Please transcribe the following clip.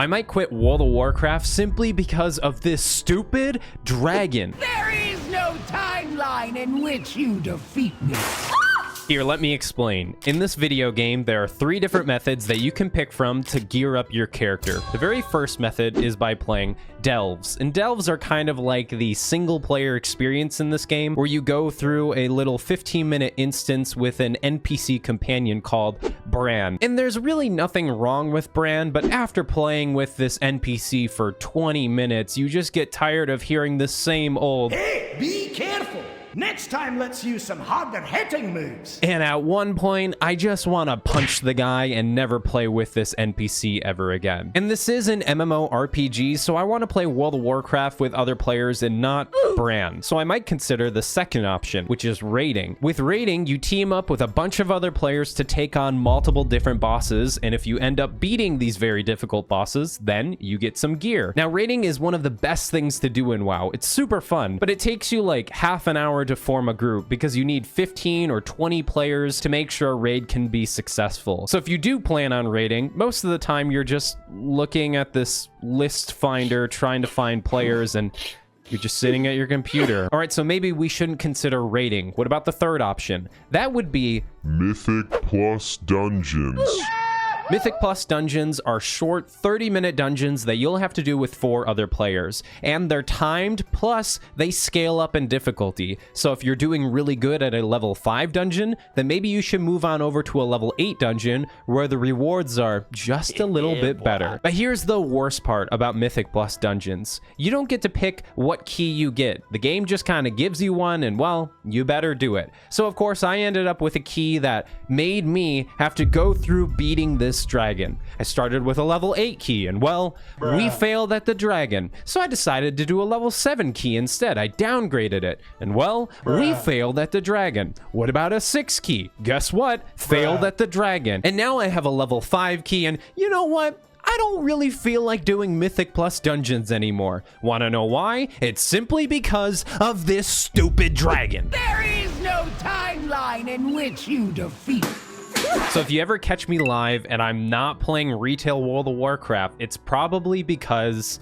I might quit World of Warcraft simply because of this stupid dragon. There is no timeline in which you defeat me. Here, let me explain. In this video game, there are 3 different methods that you can pick from to gear up your character. The very first method is by playing delves, and delves are kind of like the single player experience in this game, where you go through a little 15-minute instance with an NPC companion called Bran. And there's really nothing wrong with Bran, but after playing with this NPC for 20 minutes, you just get tired of hearing the same old, Hey, be careful! Next time, let's use some harder hitting moves. and at one point, I just want to punch the guy and never play with this NPC ever again. And this is an MMORPG, so I want to play World of Warcraft with other players and not Bran. So I might consider the second option, which is raiding. With raiding, you team up with a bunch of other players to take on multiple different bosses, and if you end up beating these very difficult bosses, then you get some gear. Now, raiding is one of the best things to do in WoW. It's super fun, but it takes you like half an hour to form a group because you need 15 or 20 players to make sure a raid can be successful. So if you do plan on raiding, most of the time you're just looking at this list finder trying to find players, and you're just sitting at your computer. All right, so maybe we shouldn't consider raiding. What about the third option? That would be Mythic Plus Dungeons. Mythic Plus dungeons are short 30-minute dungeons that you'll have to do with 4 other players, and they're timed, plus they scale up in difficulty. So if you're doing really good at a level 5 dungeon, then maybe you should move on over to a level 8 dungeon where the rewards are just a little bit better. But here's the worst part about Mythic Plus dungeons. You don't get to pick what key you get. The game just kind of gives you one, and well, you better do it. So of course I ended up with a key that made me have to go through beating this dragon. I started with a level 8 key, and well, we failed at the dragon. So I decided to do a level 7 key instead. I downgraded it, and well, we failed at the dragon. What about a 6 key? Guess what? Failed at the dragon. And now I have a level 5 key, and you know what? I don't really feel like doing Mythic Plus dungeons anymore. Wanna know why? It's simply because of this stupid dragon. There is no timeline in which you defeat me. So if you ever catch me live and I'm not playing retail World of Warcraft, it's probably because